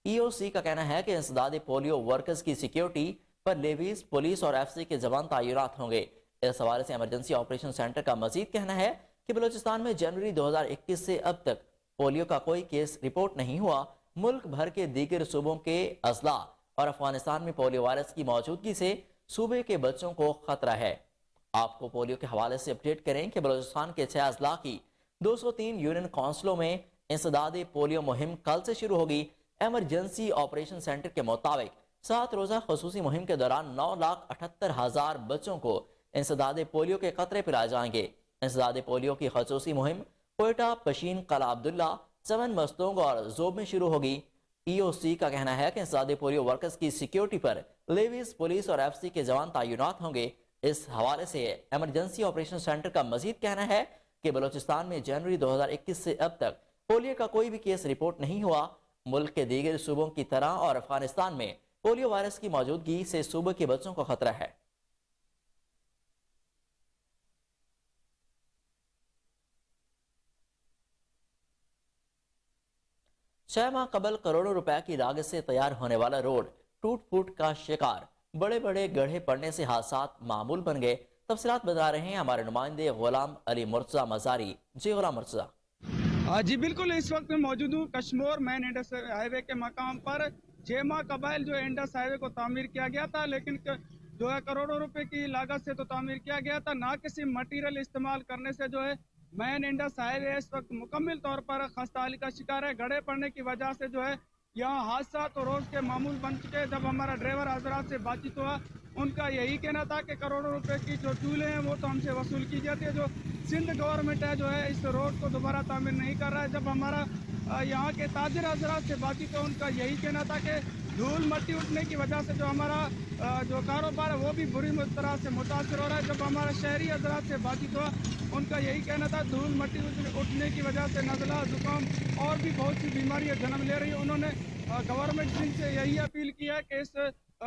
EOC का कहना है कि इंसदादी पोलियो वर्कर्स की सिक्योरिटी पर लेवीज, पुलिस और FC के जवान तैनात होंगे। इस हवाले से एमरजेंसी ऑपरेशन सेंटर का मजीद कहना है कि बलूचिस्तान में जनवरी 2021 से अब तक पोलियो का कोई केस रिपोर्ट नहीं हुआ। मुल्क भर के दीगर सूबों के अजला और अफगानिस्तान में पोलियो वायरस की मौजूदगी से सूबे के बच्चों को खतरा है। आपको पोलियो के हवाले से अपडेट करें कि बलूचिस्तान के 6 अजला की 203 यूनियन काउंसिलों में इंसदादी पोलियो मुहिम कल से शुरू होगी। एमरजेंसी ऑपरेशन सेंटर के मुताबिक 7 रोजा खुसूसी मुहिम के दौरान 9,78,000 बच्चों को इंसदादी पोलियो के कतरे पिलाए जाएंगे। इंसदादी पोलियो की खुसूसी मुहिम कोयटा, पशीन, कला अब्दुल्ला, चमन, मस्तोंग और जोब में शुरू होगी। EOC का कहना है कि इंसदादी पोलियो वर्कर्स की सिक्योरिटी पर लेवीज, पुलिस और FC के जवान तैनात होंगे। इस हवाले से एमरजेंसी ऑपरेशन सेंटर का मजीद कहना है कि बलूचिस्तान में जनवरी 2021 से अब तक पोलियो का कोई भी केस रिपोर्ट नहीं हुआ। मुल्क के दीगर सूबों की तरह और अफगानिस्तान में पोलियो वायरस की मौजूदगी से सूबे के बच्चों को खतरा है। 6 माह कबल करोड़ों रुपए की लागत से तैयार होने वाला रोड टूट फूट का शिकार, बड़े बड़े गड्ढे पड़ने से हादसात मामूल बन गए। तफसीलात बता रहे हैं हमारे नुमाइंदे गुलाम अली मुर्तजा मजारी। जी गुलाम मुर्तजा। जी बिल्कुल, इस वक्त मैं मौजूद हूँ कश्मीर मेन इंडस हाईवे के मकाम पर। 6 माह कबल जो इंडस हाईवे को तामीर किया गया था, लेकिन जो है करोड़ों रुपए की लागत से तो तामीर किया गया था, ना किसी मटेरियल इस्तेमाल करने से जो है मेन इंडस हाईवे इस वक्त मुकम्मल तौर पर खस्ताहाली का शिकार है। गड्ढे पड़ने की वजह से जो है यहाँ हादसा तो रोज के मामूल बन चुके हैं। जब हमारा ड्राइवर हजरात से बातचीत हुआ, उनका यही कहना था कि करोड़ों रुपए की जो चूल्हे हैं वो तो हमसे वसूल की जाती है। जो सिंध गवर्नमेंट है जो है इस रोड को दोबारा तामीर नहीं कर रहा है। जब हमारा यहाँ के ताजिर हजरात से बातचीत हुआ, उनका यही कहना था कि धूल मट्टी उठने की वजह से जो हमारा जो कारोबार है वो भी बुरी तरह से मुतासर हो रहा है। जब हमारा शहरी हजरात से बातचीत हुआ, उनका यही कहना था धूल मट्टी उठने की वजह से नज़ला, जुकाम और भी बहुत सी बीमारियां जन्म ले रही है। उन्होंने गवर्नमेंट से यही अपील की है कि इस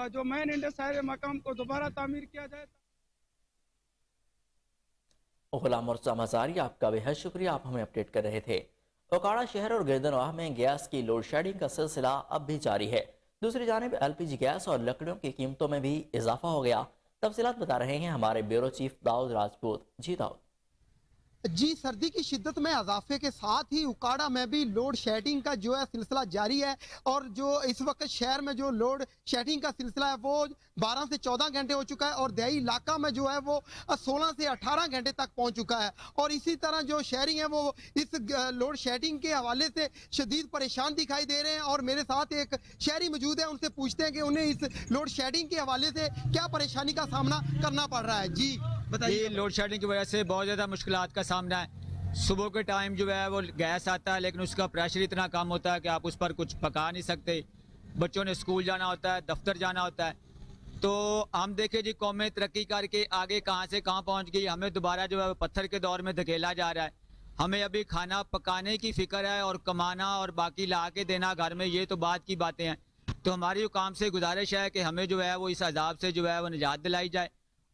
जो मेन इंडस हाईवे मकाम को दोबारा तामीर किया जाए। गुलाम मुर्तजा मजारी, आपका बेहद शुक्रिया, आप हमें अपडेट कर रहे थे। ओकाड़ा शहर और गिरदनवाह में गैस की लोड शेडिंग का सिलसिला अब भी जारी है। दूसरी जानिब LPG गैस और लकड़ियों की कीमतों में भी इजाफा हो गया। तफसीलात बता रहे हैं हमारे ब्यूरो चीफ दाऊद राजपूत। जी दाऊद। जी, सर्दी की शिद्दत में इजाफे के साथ ही उकाड़ा में भी लोड शेडिंग का जो है सिलसिला जारी है। और जो इस वक्त शहर में जो लोड शेडिंग का सिलसिला है वो 12 से 14 घंटे हो चुका है और देहाती इलाका में जो है वो 16 से 18 घंटे तक पहुंच चुका है। और इसी तरह जो शहरी हैं वो इस लोड शेडिंग के हवाले से शदीद परेशान दिखाई दे रहे हैं। और मेरे साथ एक शहरी मौजूद है, उनसे पूछते हैं कि उन्हें इस लोड शेडिंग के हवाले से क्या परेशानी का सामना करना पड़ रहा है। जी बताइए। लोड शेडिंग की वजह से बहुत ज़्यादा मुश्किलात का सामना है। सुबह के टाइम जो है वो गैस आता है, लेकिन उसका प्रेशर इतना कम होता है कि आप उस पर कुछ पका नहीं सकते। बच्चों ने स्कूल जाना होता है, दफ्तर जाना होता है। तो हम देखें जी, कौमें तरक्की करके आगे कहाँ से कहाँ पहुँच गई, हमें दोबारा जो है पत्थर के दौर में धकेला जा रहा है। हमें अभी खाना पकाने की फ़िक्र है और कमाना और बाकी ला के देना घर में, ये तो बात की बातें हैं। तो हमारी हुकाम से गुजारिश है कि हमें जो है वो इस अजाब से जो है वो निजात दिलाई जाए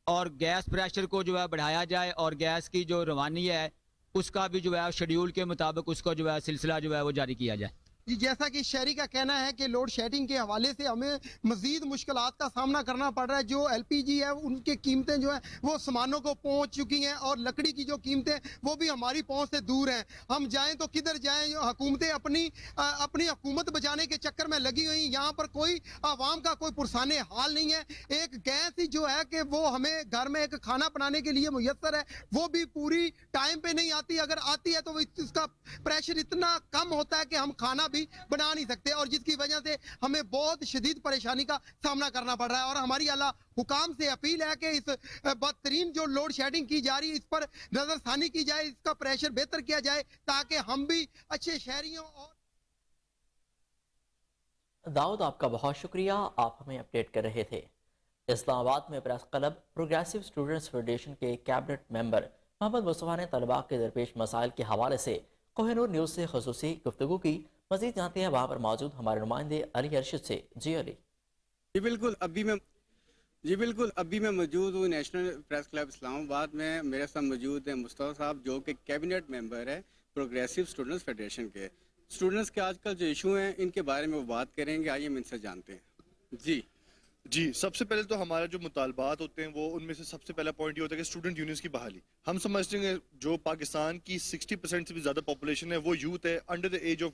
और गैस प्रेशर को जो है बढ़ाया जाए और गैस की जो रवानी है उसका भी जो है शेड्यूल के मुताबिक उसको जो है सिलसिला जो है वो जारी किया जाए। जैसा कि शहरी का कहना है कि लोड शेडिंग के हवाले से हमें मजीद मुश्किलात का सामना करना पड़ रहा है। जो एलपीजी है उनकी कीमतें जो है वो सामानों को पहुंच चुकी हैं और लकड़ी की जो कीमतें वो भी हमारी पहुंच से दूर हैं। हम जाएं तो किधर जाएं, हुकूमतें अपनी हुकूमत बचाने के चक्कर में लगी हुई। यहाँ पर कोई आवाम का कोई पुरसाने हाल नहीं है। एक गैस ही जो है कि वो हमें घर में एक खाना बनाने के लिए मुयस्सर है, वो भी पूरी टाइम पे नहीं आती। अगर आती है तो इसका प्रेशर इतना कम होता है कि हम खाना भी बना नहीं सकते, और जिसकी वजह से हमें बहुत शदीद परेशानी का सामना करना पड़ रहा है। और हमारी आला हुकाम से अपील है कि इस बदतरीन जो लोड शेडिंग की जा रही है इस पर नजरसानी की जाए, इसका प्रेशर बेहतर किया जाए ताकि हम भी अच्छे शहरियों। और दाऊद, आपका बहुत शुक्रिया, आप हमें अपडेट कर रहे थे। इस्लामाबाद में press club progressive students federation के कैबिनेट मेंबर मोहम्मद मुस्तफा ने तलबा के दरपेश मसाइल के हवाले से कोहिनूर न्यूज़ से खुसूसी गुफ्तगू की। मज़ीद जानते हैं वहाँ पर मौजूद हमारे नुमाइंदे अली अरशद से। जी अली। जी बिल्कुल, अभी मैं मौजूद हूँ नेशनल प्रेस क्लब इस्लामाबाद में। मेरे साथ मौजूद है मुस्तफा साहब जो कि कैबिनेट मेंबर है प्रोग्रेसिव स्टूडेंट्स फेडरेशन के। स्टूडेंट्स के आजकल जो इशू हैं इनके बारे में वो बात करेंगे, आइए हम इनसे जानते हैं। जी, सबसे पहले तो हमारा जो मुतालबात होते हैं वो उनमें से सबसे पहला पॉइंट ये होता है कि स्टूडेंट यूनियंस की बहाली। हम समझते हैं जो पाकिस्तान की 60% से भी ज़्यादा पॉपुलेशन है वो यूथ है अंडर द एज ऑफ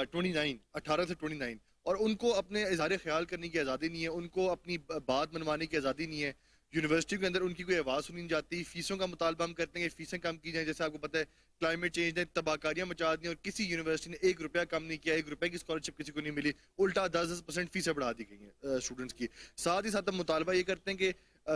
29, 18 से 29, और उनको अपने इज़हार ख्याल करने की आज़ादी नहीं है, उनको अपनी बात मनवाने की आज़ादी नहीं है। यूनिवर्सिटी के अंदर उनकी कोई आवाज़ सुनी नहीं जाती। फीसों का मुतालबा हम करते हैं कि फ़ीसें कम की जाएँ। जैसे आपको पता है क्लाइमेट चेंज ने तबाहकारियाँ मचा दी और किसी यूनिवर्सिटी ने 1 रुपया कम नहीं किया, 1 रुपये की स्कॉलरशिप किसी को नहीं मिली, उल्टा 10% फीसें बढ़ा दी गई हैं स्टूडेंट्स की। साथ ही साथ हम मुतालबा ये करते हैं कि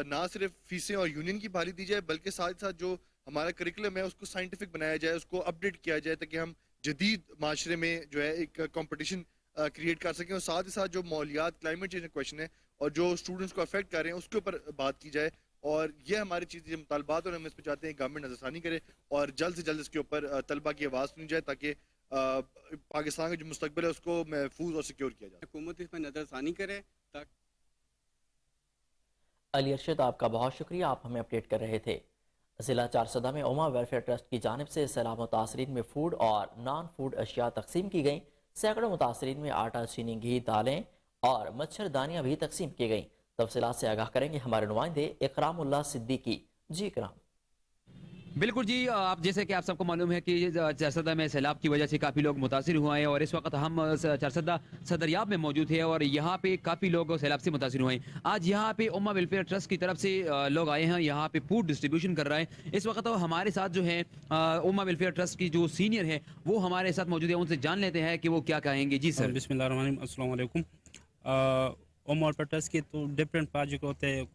ना सिर्फ फीसें और यूनियन की बहाली दी जाए बल्कि साथ ही साथ जो हमारा करिकुलम है उसको साइंटिफिक बनाया जाए, उसको अपडेट किया जाए ताकि हम जदीद माशरे में जो है एक कंपटीशन क्रिएट कर सकें। और साथ ही साथ जो माहौलियात क्लाइमेट चेंज का क्वेश्चन है और जो स्टूडेंट्स को अफेक्ट कर रहे हैं उसके ऊपर बात की जाए। और ये हमारी चीज़ मुतालबात और हम इस पर चाहते हैं गवर्नमेंट नजरसानी करे और जल्द से जल्द इसके ऊपर तलबा की आवाज़ सुनी जाए ताकि पाकिस्तान का जो मुस्तकबिल है उसको महफूज और सिक्योर किया जाए। हुकूमत इस पर नजरसानी करे। अली अरशद, आपका बहुत शुक्रिया, आप हमें अपडेट कर रहे थे। ज़िला चारसदा में उमा वेलफेयर ट्रस्ट की जानिब से सैलाब मुतासरीन में फूड और नॉन फूड अशिया तकसीम की गई। सैकड़ों मुतासरीन में आटा, चीनी, घी, दालें और मच्छरदानियाँ भी तकसीम की गई। तफसीलात से आगाह करेंगे हमारे नुमाइंदे इकरामुल्लाह सिद्दीकी। जी इकराम। बिल्कुल जी, आप जैसे कि आप सबको मालूम है कि चारसदा में सैलाब की वजह से काफ़ी लोग मुतासिर हुए हैं और इस वक्त हम चारसदा सदरियाब में मौजूद हैं और यहाँ पे काफ़ी लोग सैलाब से मुतासिर हुए हैं। आज यहाँ पे उम्मा वेलफेयर ट्रस्ट की तरफ से लोग आए हैं, यहाँ पे फूड डिस्ट्रीब्यूशन कर रहे हैं। इस वक्त हमारे साथ जो है उम्मा वेलफेयर ट्रस्ट की जो सीनियर है वो हमारे साथ मौजूद है, उनसे जान लेते हैं कि वो क्या कहेंगे। जी सर। बिस्मिल्लाहिर्रहमानिर्रहीम, अस्सलाम वालेकुम। उम्मा वेलफेयर ट्रस्ट के तो डिफरेंट प्रोजेक्ट होते हैं,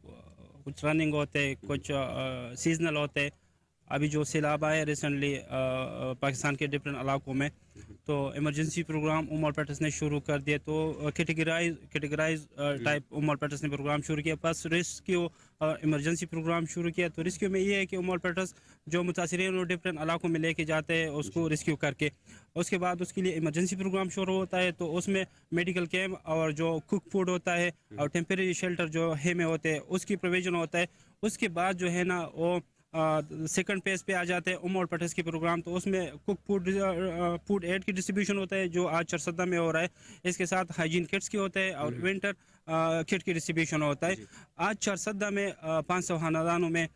कुछ रनिंग होते हैं, कुछ सीजनल होते हैं। अभी जो सैलाब आए रिसेंटली पाकिस्तान के डिफरेंट इलाकों में, तो इमरजेंसी प्रोग्राम उम्मा वेलफेयर ट्रस्ट ने शुरू कर दिया। तो कैटेगराइज टाइप उम्मा वेलफेयर ट्रस्ट ने प्रोग्राम शुरू किया। फर्स्ट रेस्क्यू इमरजेंसी प्रोग्राम शुरू किया। तो रेस्क्यू में ये है कि उम्मा वेलफेयर ट्रस्ट जो मुतासिरीन और डिफरेंट इलाकों में लेके जाते हैं उसको रेस्क्यू करके, उसके बाद उसके लिए इमरजेंसी प्रोग्राम शुरू होता है। तो उसमें मेडिकल कैम्प और जो कुक फूड होता है और टेम्परेरी शेल्टर जो हेमे होते हैं उसकी प्रोविज़न होता है। उसके बाद जो है ना वो सेकंड पेज पे आ जाते हैं उम्मा वेलफेयर ट्रस्ट के प्रोग्राम। तो उसमें कुक फूड एड की डिस्ट्रीब्यूशन होता है जो आज चारसदा में हो रहा है। इसके साथ हाइजीन किट्स की होता है और विंटर किट की डिस्ट्रीब्यूशन होता है। आज चारसदा में 500 खानदानों में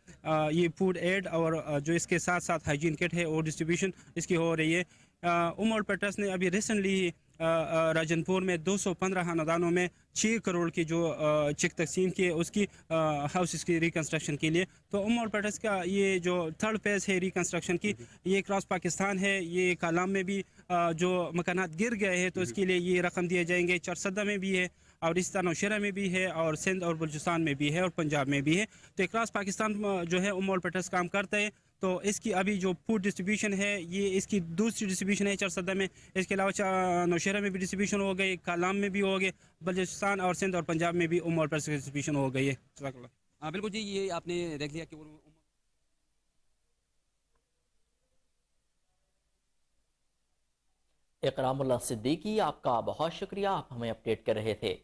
ये फूड एड और जो इसके साथ साथ हाइजीन किट है वो डिस्ट्रीब्यूशन इसकी हो रही है। उम्मा वेलफेयर ट्रस्ट ने अभी रिसेंटली राजनपुर में 215 खानदानों में 6 करोड़ की जो चेक तकसीम किए उसकी हाउस की रिकन्स्ट्रक्शन के लिए। तो उम्मा वेलफेयर ट्रस्ट का ये जो थर्ड फेज़ है रिकन्स्ट्रक्शन की, ये क्रॉस पाकिस्तान है। ये कालाम में भी जो मकानात गिर गए हैं तो इसके लिए ये रकम दिए जाएंगे। चारसदा में भी है और इस तरह नौशहरा में भी है और सिंध और बलूचिस्तान में भी है और पंजाब में भी है। तो क्रॉस पाकिस्तान जो है उम्मा वेलफेयर ट्रस्ट काम करता है। तो इसकी अभी जो फूड डिस्ट्रीब्यूशन है ये इसकी दूसरी डिस्ट्रीब्यूशन है चारसदा में। इसके अलावा नौशहरा में भी डिस्ट्रीब्यूशन हो गई, कालाम में भी हो गए, बलूचिस्तान और सिंध और पंजाब में भी उम्मा वेलफेयर की डिस्ट्रीब्यूशन हो गई है। हाँ बिल्कुल जी, ये आपने देख लिया कि इकरामुल्लाह सिद्दीकी, आपका बहुत शुक्रिया, आप हमें अपडेट कर रहे थे।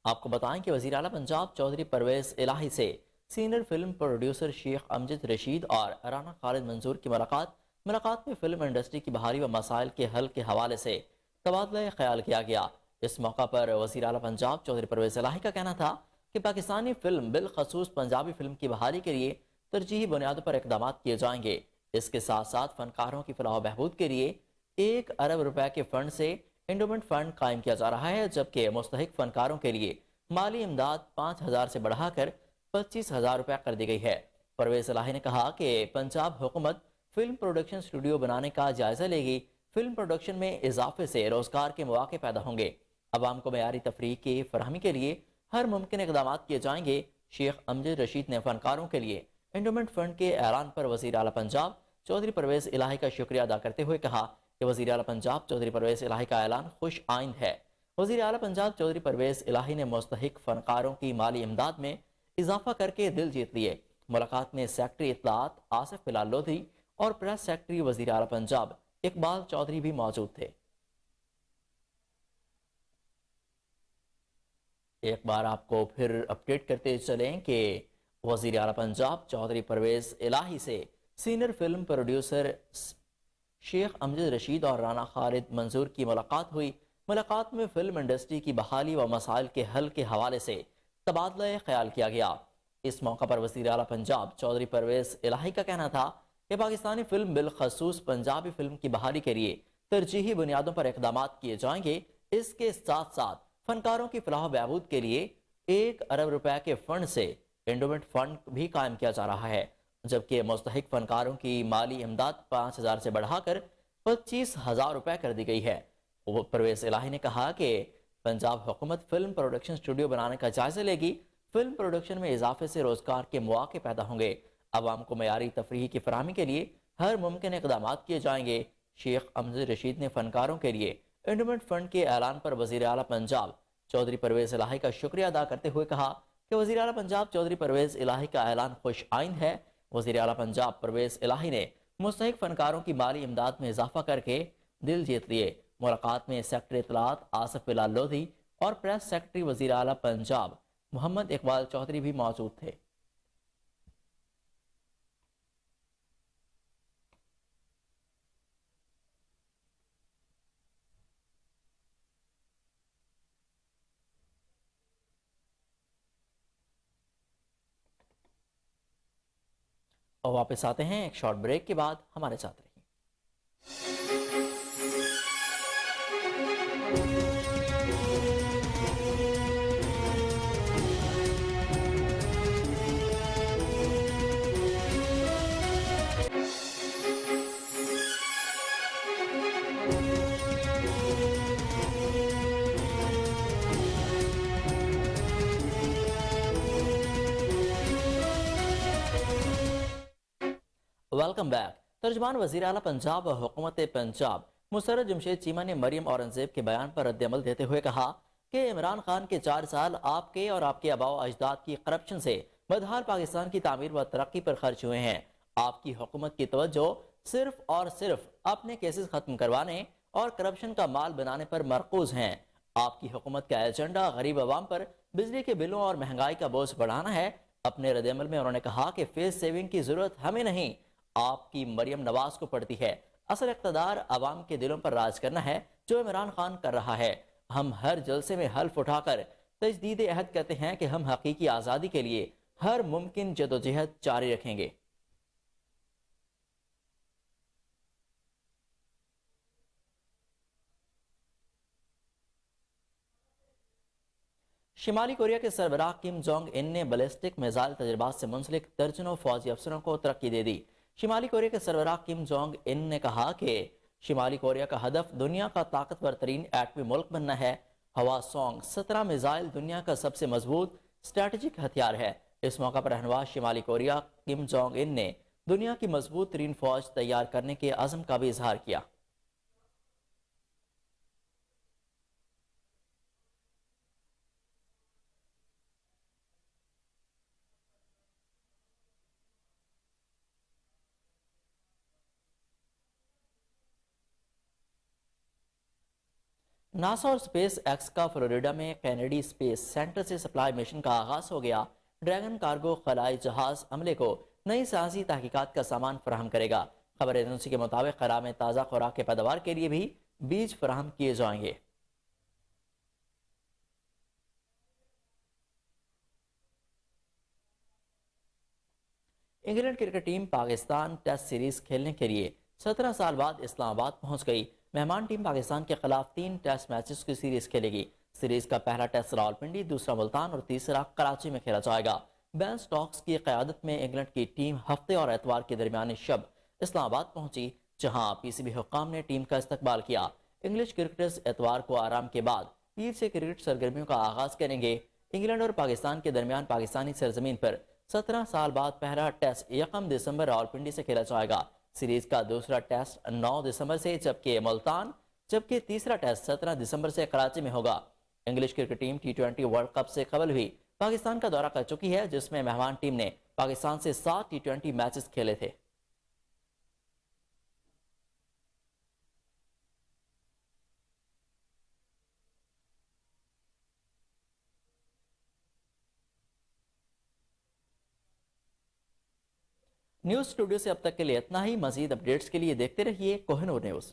आपको बताएं कि वज़ीर आला पंजाब चौधरी परवेज़ इलाही से senior film producer Sheikh Amjad Rashid और राना खालिद मंजूर की मुलाकात में फिल्म इंडस्ट्री की बहाली व मसाइल के हल के हवाले से تبادلہ خیال کیا گیا۔ اس موقع پر وزیر اعلیٰ پنجاب چودھری پرویز الہی کا کہنا تھا کہ پاکستانی فلم بالخصوص پنجابی فلم کی بحالی کے لیے ترجیحی بنیادوں پر اقدامات کیے جائیں گے۔ اس کے ساتھ ساتھ فنکاروں کی فلاح و بہبود کے لیے 1 ارب روپے کے فنڈ سے انڈومنٹ فنڈ قائم کیا جا رہا ہے، جبکہ مستحق فنکاروں کے لیے مالی امداد 5,000 سے بڑھا کر 25,000 روپے کر دی گئی ہے۔ پرویز الہی نے کہا کہ پنجاب حکومت فلم پروڈکشن اسٹوڈیو بنانے کا جائزہ لے گی۔ فلم پروڈکشن میں اضافے سے روزگار کے مواقع پیدا ہوں گے۔ عوام کو معیاری تفریح کی فراہمی کے لیے ہر ممکن اقدامات کیے جائیں گے۔ شیخ امجد رشید نے فنکاروں کے لیے انڈومنٹ فنڈ کے اعلان پر وزیر اعلیٰ پنجاب چودھری پرویز الہی کا شکریہ ادا کرتے ہوئے کہا کہ وزیر اعلیٰ پنجاب چودھری پرویز الہی کا اعلان خوش آئند ہے۔ وزیر اعلیٰ پنجاب چودھری پرویز الہی نے مستحق فنکاروں کی مالی امداد میں اضافہ کر کے دل جیت لیے۔ ملاقات میں سیکرٹری اطلاعات آصف بلال لودھی اور پریس سیکرٹری وزیر اعلیٰ پنجاب اقبال چودھری بھی موجود تھے۔ ایک بار آپ کو پھر اپڈیٹ کرتے چلیں کہ وزیر اعلیٰ پنجاب چودھری پرویز الہی سے سینئر فلم پروڈیوسر شیخ امجد رشید اور رانا خالد منظور کی ملاقات ہوئی۔ ملاقات میں فلم انڈسٹری کی بحالی و مسائل کے حل کے حوالے سے تبادلہ خیال کیا گیا۔ اس موقع پر وزیر اعلیٰ پنجاب چودھری پرویز الہی کا کہنا تھا کہ پاکستانی فلم بالخصوص پنجابی فلم کی بحالی کے لیے ترجیحی بنیادوں پر اقدامات کیے جائیں گے۔ اس کے ساتھ ساتھ فنکاروں کی فلاح و بہبود کے لیے 1 ارب روپے کے فنڈ سے انڈومنٹ فنڈ بھی قائم کیا جا رہا ہے، جبکہ مستحق فنکاروں کی مالی امداد 5,000 سے بڑھا کر 25,000 روپے کر دی گئی ہے۔ پرویز الہی نے کہا کہ پنجاب حکومت فلم پروڈکشن اسٹوڈیو بنانے کا جائزہ لے گی۔ فلم پروڈکشن میں اضافے سے روزگار کے مواقع پیدا ہوں گے۔ عوام کو معیاری تفریح کی فراہمی کے لیے ہر ممکن اقدامات کیے جائیں گے۔ شیخ امجد رشید نے فنکاروں کے لیے انڈومنٹ فنڈ کے اعلان پر وزیر اعلیٰ پنجاب چودھری پرویز الہی کا شکریہ ادا کرتے ہوئے کہا کہ وزیر اعلیٰ پنجاب چودھری پرویز الہی کا اعلان خوش آئند ہے۔ وزیر اعلیٰ پنجاب پرویز الہی نے مستحق فنکاروں کی مالی امداد میں اضافہ کر کے دل جیت لیے۔ ملاقات میں سیکرٹری اطلاعات آصف بلال لودھی اور پریس سیکرٹری وزیر اعلیٰ پنجاب محمد اقبال چودھری بھی موجود تھے۔ اور واپس آتے ہیں ایک شارٹ بریک کے بعد، ہمارے ساتھ رہیے۔ Welcome back. ترجمان وزیر اعلیٰ پنجاب و حکومت پنجاب مسرت جمشید چیمہ نے مریم اورنگزیب کے بیان پر رد عمل دیتے ہوئے کہا کہ عمران خان کے 4 سال آپ کے اور آپ کے آباء و اجداد کی کرپشن سے بدحال پاکستان کی تعمیر و ترقی پر خرچ ہوئے ہیں۔ آپ کی حکومت کی توجہ صرف اور صرف اپنے کیسز ختم کروانے اور کرپشن کا مال بنانے پر مرکوز ہیں۔ آپ کی حکومت کا ایجنڈا غریب عوام پر بجلی کے بلوں اور مہنگائی کا بوجھ بڑھانا ہے۔ اپنے رد عمل میں انہوں نے کہا کہ فیس سیونگ کی ضرورت ہمیں نہیں، آپ کی مریم نواز کو پڑتی ہے۔ اصل اقتدار عوام کے دلوں پر راج کرنا ہے، جو عمران خان کر رہا ہے۔ ہم ہر جلسے میں حلف اٹھا کر تجدید عہد کہتے ہیں کہ ہم حقیقی آزادی کے لیے ہر ممکن جدوجہد جاری رکھیں گے۔ شمالی کوریا کے سربراہ کم جونگ ان نے بیلسٹک میزائل تجربات سے منسلک درجنوں فوجی افسروں کو ترقی دے دی۔ شمالی کوریا کے سربراہ کم جونگ ان نے کہا کہ شمالی کوریا کا ہدف دنیا کا طاقتور ترین ایٹمی ملک بننا ہے۔ ہوا سونگ 17 میزائل دنیا کا سب سے مضبوط اسٹریٹجک ہتھیار ہے۔ اس موقع پر رہنما شمالی کوریا کم جونگ ان نے دنیا کی مضبوط ترین فوج تیار کرنے کے عزم کا بھی اظہار کیا۔ ناسا اور سپیس ایکس کا فلوریڈا میں کینیڈی سپیس سینٹر سے سپلائی مشن کا آغاز ہو گیا۔ ڈریگن کارگو خلائی جہاز عملے کو نئی سائنسی تحقیقات کا سامان فراہم کرے گا۔ خبر ایجنسی کے مطابق خلا میں تازہ خوراک کے پیداوار کے لیے بھی बीज फराहम किए जाएंगे। England cricket team Pakistan test series खेलने के लिए 17 साल बाद इस्लामाबाद पहुंच गई। मेहमान टीम पाकिस्तान के खिलाफ 3 टेस्ट मैचेस की सीरीज खेलेगी। सीरीज का पहला टेस्ट रावलपिंडी, दूसरा मुल्तान और तीसरा कराची में खेला जाएगा। बेन स्टोक्स की क़यादत में इंग्लैंड की टीम हफ्ते और एतवार के दरमियानी शब इस्लामाबाद पहुंची, जहां पीसीबी हुक्काम ने टीम का इस्तकबाल किया। इंग्लिश क्रिकेटर्स एतवार को आराम के बाद पीर से क्रिकेट सरगर्मियों का आगाज करेंगे। इंग्लैंड और पाकिस्तान के दरमियान पाकिस्तानी सरजमीन पर 17 साल बाद पहला टेस्ट 1 दिसंबर रावलपिंडी से खेला जाएगा। सीरीज का दूसरा टेस्ट 9 दिसंबर से जबकि तीसरा टेस्ट 17 दिसंबर से कराची में होगा। English cricket team T20 world cup से कबल भी पाकिस्तान का दौरा कर चुकी है, जिसमें मेहमान टीम ने पाकिस्तान से 7 T20 मैचेस खेले थे। न्यूज स्टूडियो से अब तक के लिए इतना ही। मजीद अपडेट्स के लिए देखते रहिए कोहिनूर न्यूज।